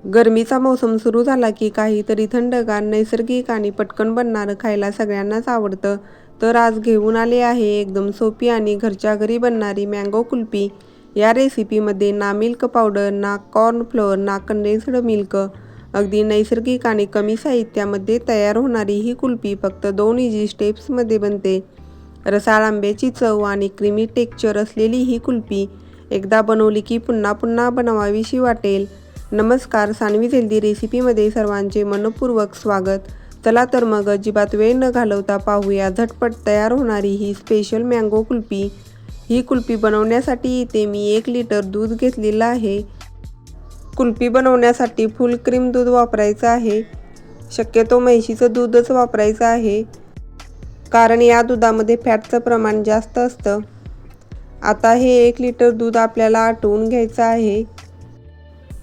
गरमीचा मोसम सुरू झाला की काहीतरी थंडगार, नैसर्गिक आणि पटकन बनणारं खायला सगळ्यांनाच आवडतं. तर आज घेऊन आले आहे एकदम सोपी आणि घरच्या घरी बनणारी मँगो कुल्फी. या रेसिपीमध्ये ना मिल्क पावडर, ना कॉर्नफ्लोअर, ना कंडेन्स्ड मिल्क, अगदी नैसर्गिक आणि कमी साहित्यामध्ये तयार होणारी ही कुल्फी फक्त 2 इझी स्टेप्समध्ये बनते. रसाळ आंब्याची चव आणि क्रीमी टेक्स्चर असलेली ही कुल्फी एकदा बनवली की पुन्हा पुन्हा बनवावीशी वाटेल. नमस्कार, सान्वीज हेल्दी रेसिपीमध्ये सर्वांचे मनपूर्वक स्वागत. चला तर मग अजिबात वेळ न घालवता पाहूया झटपट तयार होणारी ही स्पेशल मँगो कुल्फी. ही कुल्फी बनवण्यासाठी इथे मी 1 लिटर दूध घेतलेलं आहे. कुल्फी बनवण्यासाठी फुल क्रीम दूध वापरायचं आहे. शक्यतो म्हैशीचं दूधच वापरायचं आहे, कारण या दुधामध्ये फॅटचं प्रमाण जास्त असतं. आता हे 1 लिटर दूध आपल्याला आटवून घ्यायचं आहे.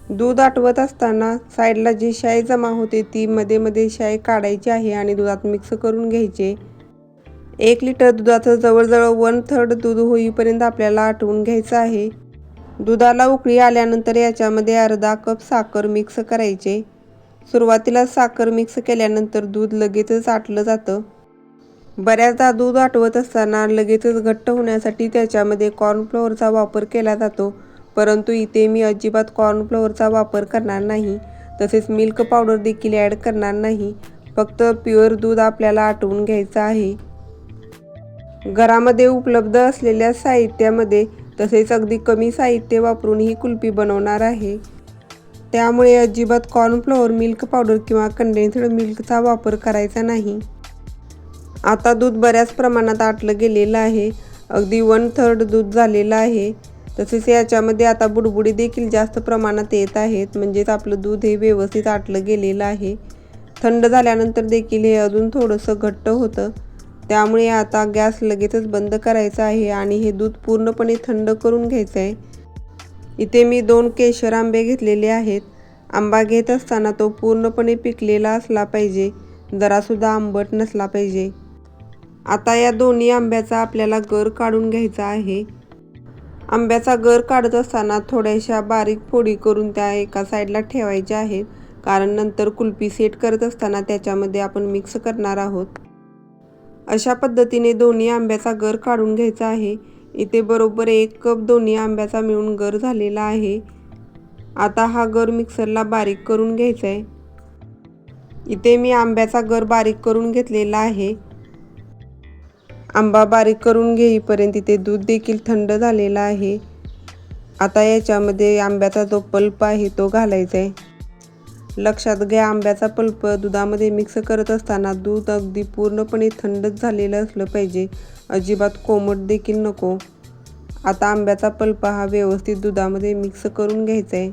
दूध आटवत असताना साईडला जी शाई जमा होते ती मध्ये मध्ये शाई काढायची आहे आणि दुधात मिक्स करून घ्यायचे. 1 लिटर दुधाचं जवळजवळ 1/3 दूध होईपर्यंत आपल्याला आटवून घ्यायचं आहे. दुधाला उकळी आल्यानंतर याच्यामध्ये अर्धा कप साखर मिक्स करायचे. सुरुवातीला साखर मिक्स केल्यानंतर दूध लगेचच आटलं जातं. बऱ्याचदा दूध आटवत असताना लगेचच घट्ट होण्यासाठी त्याच्यामध्ये कॉर्नफ्लोअरचा वापर केला जातो, परंतु इथे मी अजिबात कॉर्नफ्लोअरचा वापर करणार नाही. तसेच मिल्क पावडर देखील ॲड करणार नाही. फक्त प्युअर दूध आपल्याला आटवून घ्यायचं आहे. घरामध्ये उपलब्ध असलेल्या साहित्यामध्ये तसेच अगदी कमी साहित्य वापरून ही कुल्फी बनवणार आहे. त्यामुळे अजिबात कॉर्नफ्लोअर, मिल्क पावडर किंवा कंडेन्स्ड मिल्कचा वापर करायचा नाही. आता दूध बऱ्याच प्रमाणात आटलं गेलेलं आहे. अगदी 1/3 दूध झालेलं आहे. तसेच याच्यामध्ये आता बुडबुडी देखील जास्त प्रमाणात येत आहेत, म्हणजेच आपलं दूध हे व्यवस्थित आटलं गेलेलं आहे. थंड झाल्यानंतर देखील हे अजून थोडंसं घट्ट होतं. त्यामुळे आता गॅस लगेचच बंद करायचा आहे आणि हे दूध पूर्णपणे थंड करून घ्यायचं आहे. इथे मी 2 केशर आंबे घेतलेले आहेत. आंबा घेत असताना तो पूर्णपणे पिकलेला असला पाहिजे, जरासुद्धा आंबट नसला पाहिजे. आता या दोन्ही आंब्याचा आपल्याला गर काढून घ्यायचा आहे. आंब्याचा गर काढत असताना थोड्याशा बारीक फोडी करून त्या एका साईडला ठेवायच्या आहेत, कारण नंतर कुल्फी सेट करत असताना त्याच्यामध्ये आपण मिक्स करणार आहोत. अशा पद्धतीने दोन्ही आंब्याचा गर काढून घ्यायचा आहे. इथे बरोबर 1 कप दोन्ही आंब्याचा मिळून गर झालेला आहे. आता हा गर मिक्सरला बारीक करून घ्यायचा आहे. इथे मी आंब्याचा गर बारीक करून घेतलेला आहे. आंबा बारीक करून घेईपर्यंत इथे दूध देखील थंड झालेला आहे. आता याच्यामध्ये आंब्याचा जो पल्प आहे तो घालायचा आहे. लक्षात घ्या, आंब्याचा पल्प दुधामध्ये मिक्स करत असताना दूध अगदी पूर्णपणे थंडच झालेलं असलं पाहिजे, अजिबात कोमट देखील नको. आता आंब्याचा पल्प हा व्यवस्थित दुधामध्ये मिक्स करून घ्यायचा आहे.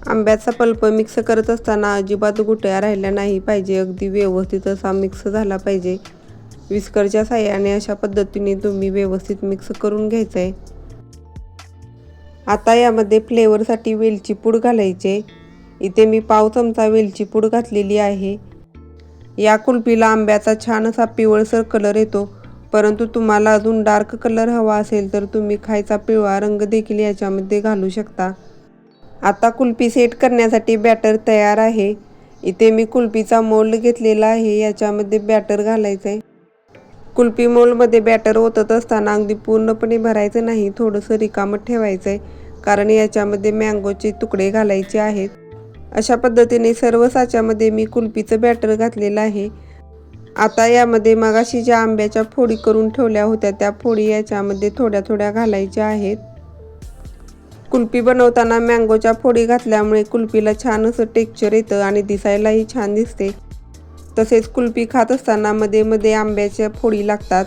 आंब्याचा पल्प मिक्स करत असताना अजिबात गुठळ्या राहिल्या नाही पाहिजे, अगदी व्यवस्थित असा मिक्स झाला पाहिजे. विस्करच्या साहाय्याने अशा पद्धतीने तुम्ही व्यवस्थित मिक्स करून घ्यायचं आहे. आता यामध्ये फ्लेवरसाठी वेलची पूड घालायचे. इथे मी पाव चमचा वेलची पूड घातलेली आहे. या कुल्फीला आंब्याचा छान असा पिवळसर कलर येतो, परंतु तुम्हाला अजून डार्क कलर हवा असेल तर तुम्ही खायचा पिवळा रंग देखील याच्यामध्ये घालू शकता. आता कुल्फी सेट करण्यासाठी बॅटर तयार आहे. इथे मी कुल्फीचा मोल्ड घेतलेला आहे. याच्यामध्ये बॅटर घालायचं आहे. कुल्फी मोल्डमध्ये बॅटर ओतत असताना अगदी पूर्णपणे भरायचं नाही, थोडंसं रिकामं ठेवायचं आहे, कारण याच्यामध्ये मँगोचे तुकडे घालायचे आहेत. अशा पद्धतीने सर्व साच्यामध्ये मी कुल्फीचं बॅटर घातलेलं आहे. आता यामध्ये मगाशी ज्या आंब्याच्या फोडी करून ठेवल्या होत्या त्या फोडी याच्यामध्ये थोड्या थोड्या घालायच्या आहेत. कुल्फी बनवताना मँगोच्या फोडी घातल्यामुळे कुल्फीला छान असं टेक्स्चर येतं आणि दिसायलाही छान दिसते. तसेच कुल्फी खात असताना मध्ये मध्ये आंब्याच्या फोडी लागतात.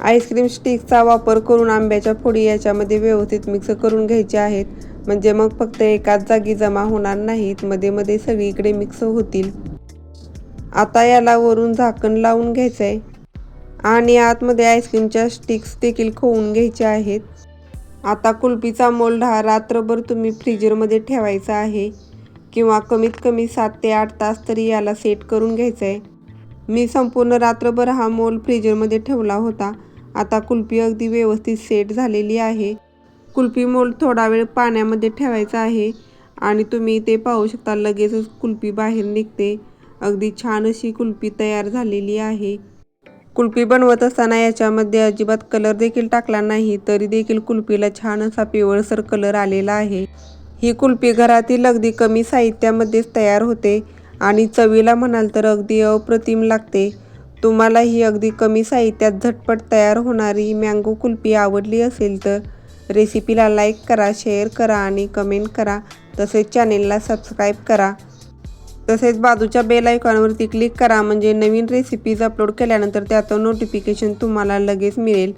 आईस्क्रीम स्टिक्सचा वापर करून आंब्याच्या फोडी याच्यामध्ये व्यवस्थित मिक्स करून घ्यायच्या आहेत, म्हणजे मग फक्त एकाच जागी जमा होणार नाहीत, मध्ये मध्ये सगळीकडे मिक्स होतील. आता याला वरून झाकण लावून घ्यायचं आहे आणि आतमध्ये आईस्क्रीमच्या स्टिक्स देखील खवून घ्यायच्या आहेत. आता कुल्फीचा मोल्ड हा रात्रभर तुम्ही फ्रीजरमध्ये ठेवायचा आहे, किंवा कमीत कमी 7 ते 8 तास तरी याला सेट करून घ्यायचं आहे. मी संपूर्ण रात्रभर हा मोल्ड फ्रीजरमध्ये ठेवला होता. आता कुल्फी अगदी व्यवस्थित सेट झालेली आहे. कुल्फी मोल्ड थोडा वेळ पाण्यामध्ये ठेवायचा आहे आणि तुम्ही ते पाहू शकता, लगेचच कुल्फी बाहेर निघते. अगदी छान अशी कुल्फी तयार झालेली आहे. कुल्फी बनवत असताना याच्यामध्ये अजिबात कलर देखील टाकला नाही, तरी देखील कुल्फीला छान असा पिवळसर कलर आलेला आहे. ही कुल्फी घरातील अगदी कमी साहित्यामध्येच तयार होते आणि चवीला म्हणाल तर अगदी अप्रतिम लागते. तुम्हाला ही अगदी कमी साहित्यात झटपट तयार होणारी मँगो कुल्फी आवडली असेल तर रेसिपीला लाईक करा, शेअर करा आणि कमेंट करा. तसेच चॅनेलला सबस्क्राईब करा. तसेच बाजूच्या बेल आयकॉनवरती क्लिक करा, म्हणजे नवीन रेसिपीज अपलोड केल्यानंतर त्याचं नोटिफिकेशन तुम्हाला लगेच मिळेल.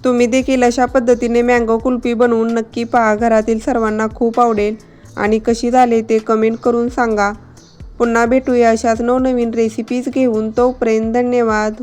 तुम्ही देखील अशा पद्धतीने मँगो कुल्फी बनवून नक्की पहा. घरातील सर्वांना खूप आवडेल आणि कशी झाले ते कमेंट करून सांगा. पुन्हा भेटूया अशाच नवनवीन रेसिपीज घेऊन. तोपर्यंत धन्यवाद.